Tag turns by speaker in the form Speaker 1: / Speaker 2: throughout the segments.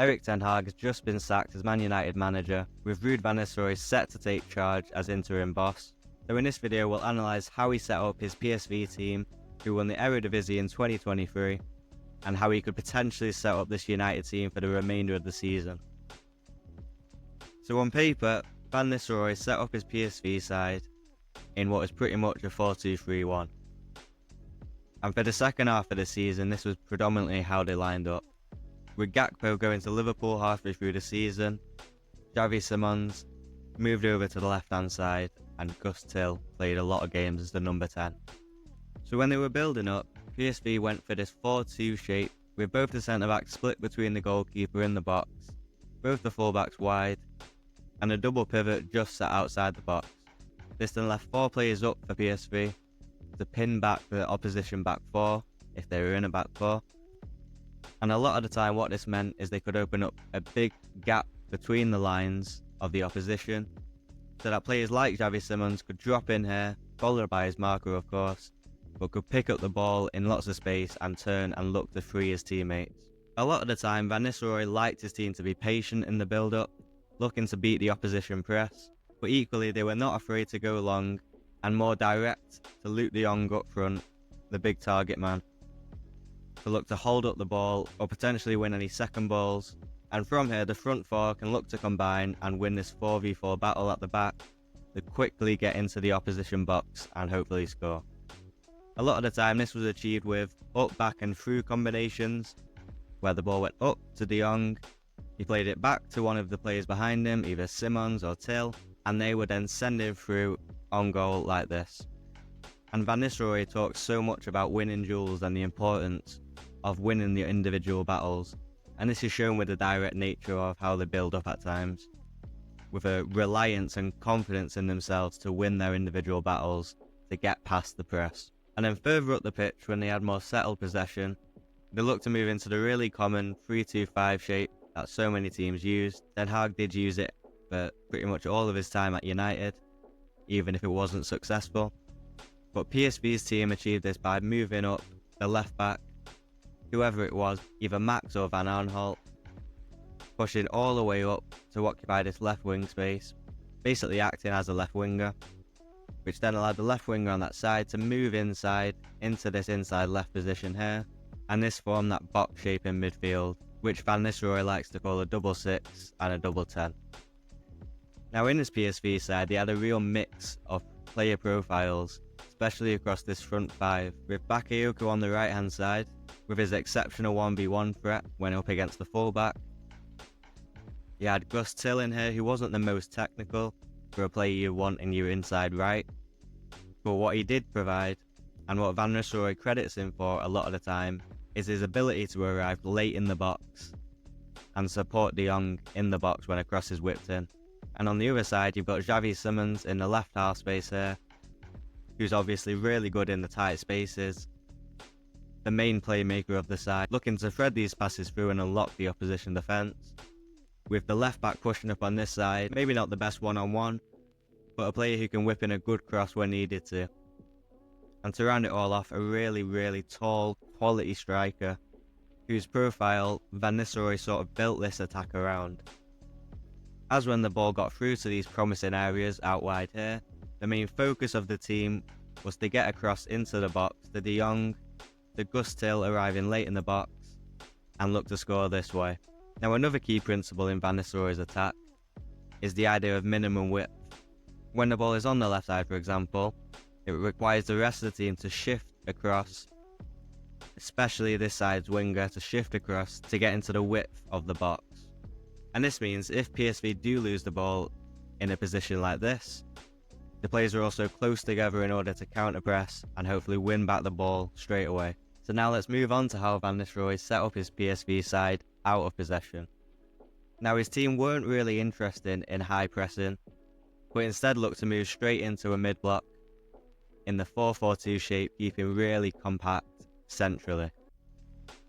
Speaker 1: Erik Ten Hag has just been sacked as Man United manager, with Ruud van Nistelrooy set to take charge as interim boss. So in this video we'll analyse how he set up his PSV team, who won the Eredivisie in 2023, and how he could potentially set up this United team for the remainder of the season. So on paper, Van Nistelrooy set up his PSV side in what is pretty much a 4-2-3-1. And for the second half of the season, this was predominantly how they lined up. With Gakpo going to Liverpool halfway through the season, Xavi Simons moved over to the left-hand side, and Gus Till played a lot of games as the number 10. So when they were building up, PSV went for this 4-2 shape, with both the centre-backs split between the goalkeeper and the box, both the full-backs wide, and a double pivot just sat outside the box. This then left 4 players up for PSV to pin back the opposition back 4, if they were in a back 4. And a lot of the time what this meant is they could open up a big gap between the lines of the opposition, so that players like Xavi Simons could drop in here, followed by his marker of course, but could pick up the ball in lots of space and turn and look to free his teammates. A lot of the time Van Nistelrooy liked his team to be patient in the build-up, looking to beat the opposition press, but equally they were not afraid to go long and more direct to Luuk de Jong up front, the big target man, to look to hold up the ball or potentially win any second balls, and from here the front 4 can look to combine and win this 4v4 battle at the back to quickly get into the opposition box and hopefully score. A lot of the time this was achieved with up, back and through combinations, where the ball went up to de Jong, he played it back to one of the players behind him, either Simons or Till, and they would then send him through on goal like this. And Van Nistelrooy talks so much about winning duels and the importance of winning the individual battles, and this is shown with the direct nature of how they build up at times, with a reliance and confidence in themselves to win their individual battles to get past the press. And then further up the pitch, when they had more settled possession, they looked to move into the really common 3-2-5 shape that so many teams used. Ten Hag did use it for pretty much all of his time at United, even if it wasn't successful. But PSV's team achieved this by moving up the left back, whoever it was, either Max or Van Aanholt, pushing all the way up to occupy this left wing space, basically acting as a left winger, which then allowed the left winger on that side to move inside into this inside left position here, and this formed that box shape in midfield, which Van Nistelrooy likes to call a double 6 and a double 10. Now in this PSV side, they had a real mix of player profiles, especially across this front 5, with Bakayoko on the right hand side, with his exceptional 1v1 threat when up against the fullback. You had Gus Till in here, who wasn't the most technical for a player you want in your inside right, but what he did provide, and what Van Nistelrooy credits him for a lot of the time, is his ability to arrive late in the box and support de Jong in the box when a cross is whipped in. And on the other side you've got Xavi Simons in the left half space here, who's obviously really good in the tight spaces, the main playmaker of the side, looking to thread these passes through and unlock the opposition defence, with the left back pushing up on this side, maybe not the best one-on-one, but a player who can whip in a good cross when needed to. And to round it all off, a really tall, quality striker, whose profile Van Nistelrooy sort of built this attack around. As when the ball got through to these promising areas out wide here, the main focus of the team was to get across into the box to de Jong, to Gus Till arriving late in the box, and look to score this way. Now another key principle in Van Nistelrooy's attack is the idea of minimum width. When the ball is on the left side, for example, it requires the rest of the team to shift across, especially this side's winger, to shift across to get into the width of the box. And this means if PSV do lose the ball in a position like this, the players are also close together in order to counter press and hopefully win back the ball straight away. So now let's move on to how Van Nistelrooy set up his PSV side out of possession. Now his team weren't really interested in high pressing, but instead looked to move straight into a mid block in the 4-4-2 shape, keeping really compact centrally.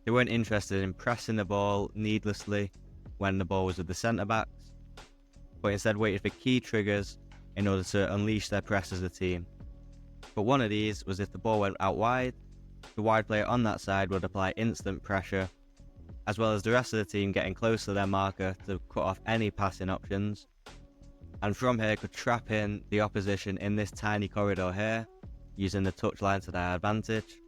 Speaker 1: They weren't interested in pressing the ball needlessly when the ball was with the centre backs, but instead waited for key triggers in order to unleash their press as a team. But one of these was if the ball went out wide, the wide player on that side would apply instant pressure as well as the rest of the team getting close to their marker to cut off any passing options. And from here could trap in the opposition in this tiny corridor here, using the touchline to their advantage.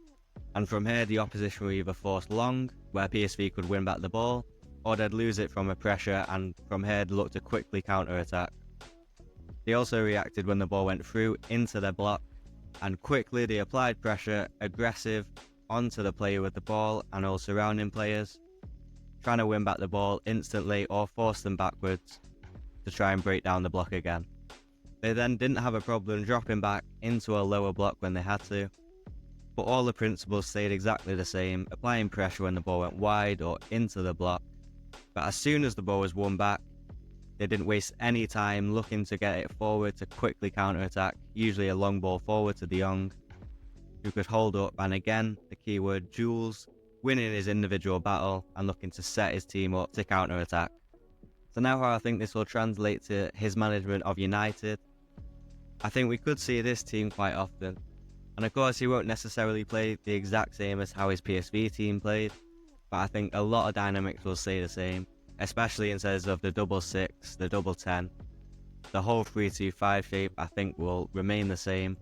Speaker 1: And from here the opposition will either force long, where PSV could win back the ball, or they'd lose it from a pressure, and from here they'd look to quickly counter-attack. They also reacted when the ball went through into their block, and quickly they applied pressure, aggressive, onto the player with the ball and all surrounding players, trying to win back the ball instantly or force them backwards to try and break down the block again. They then didn't have a problem dropping back into a lower block when they had to, but all the principles stayed exactly the same, applying pressure when the ball went wide or into the block. But as soon as the ball was won back, they didn't waste any time looking to get it forward to quickly counter-attack, usually a long ball forward to De Jong, who could hold up, and again, the keyword Jules, winning his individual battle and looking to set his team up to counter-attack. So now how I think this will translate to his management of United, I think we could see this team quite often. And of course he won't necessarily play the exact same as how his PSV team played, but I think a lot of dynamics will stay the same, especially in terms of the double 6, the double 10. The whole 3-2-5 shape I think will remain the same,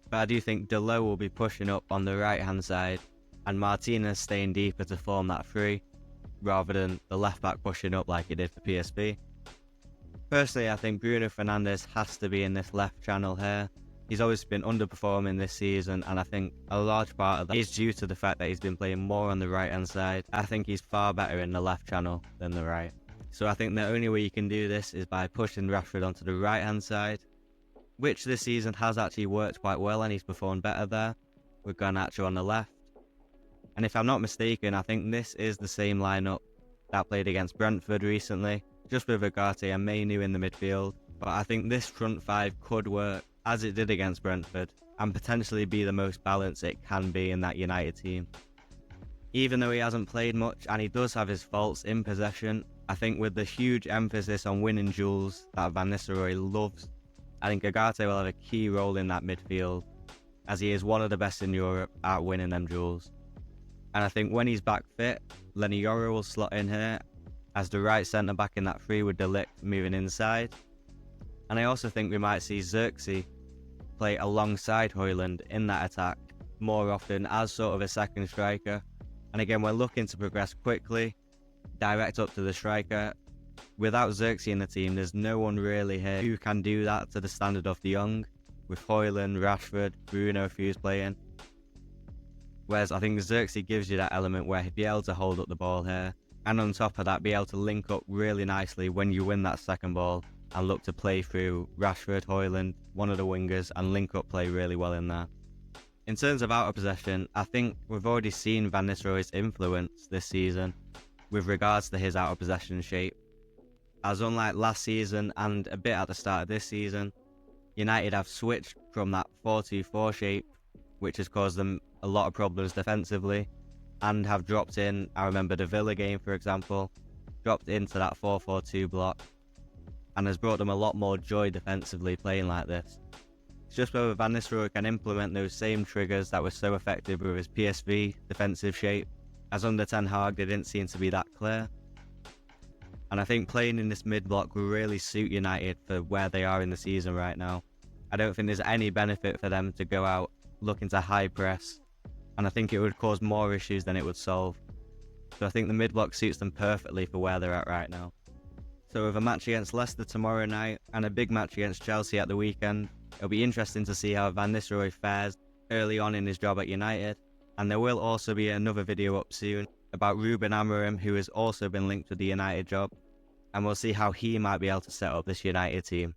Speaker 1: but I do think Delo will be pushing up on the right hand side and Martinez staying deeper to form that 3, rather than the left back pushing up like he did for PSV. Personally, I think Bruno Fernandes has to be in this left channel here. He's always been underperforming this season, and I think a large part of that is due to the fact that he's been playing more on the right hand side. I think he's far better in the left channel than the right. So I think the only way you can do this is by pushing Rashford onto the right hand side, which this season has actually worked quite well and he's performed better there, with Garnacho on the left. And if I'm not mistaken, I think this is the same lineup that played against Brentford recently, just with Ugarte and Mainu in the midfield. But I think this front 5 could work as it did against Brentford, and potentially be the most balanced it can be in that United team. Even though he hasn't played much and he does have his faults in possession, I think with the huge emphasis on winning duels that Van Nistelrooy loves, I think Ugarte will have a key role in that midfield, as he is one of the best in Europe at winning them duels. And I think when he's back fit, Lenny Yoro will slot in here as the right centre back in that 3 with De Ligt moving inside. And I also think we might see Xerxes play alongside Højlund in that attack more often as sort of a second striker. And again, we're looking to progress quickly, direct up to the striker. Without Xerxes in the team, there's no one really here who can do that to the standard of De Jong, with Højlund, Rashford, Bruno if he was playing. Whereas I think Xerxes gives you that element where he'd be able to hold up the ball here, and on top of that be able to link up really nicely when you win that second ball and look to play through Rashford, Højlund, one of the wingers, and link up play really well in there. In terms of out of possession, I think we've already seen Van Nistelrooy's influence this season with regards to his out of possession shape, as unlike last season and a bit at the start of this season, United have switched from that 4-2-4 shape, which has caused them a lot of problems defensively, and have dropped in, I remember the Villa game for example, dropped into that 4-4-2 block, and has brought them a lot more joy defensively playing like this. It's just whether Van Nistelrooy can implement those same triggers that were so effective with his PSV defensive shape, as under Ten Hag they didn't seem to be that clear. And I think playing in this mid-block will really suit United for where they are in the season right now. I don't think there's any benefit for them to go out looking to high press, and I think it would cause more issues than it would solve. So I think the mid-block suits them perfectly for where they're at right now. So with a match against Leicester tomorrow night and a big match against Chelsea at the weekend, it'll be interesting to see how Van Nistelrooy fares early on in his job at United. And there will also be another video up soon about Ruben Amorim, who has also been linked with the United job, and we'll see how he might be able to set up this United team.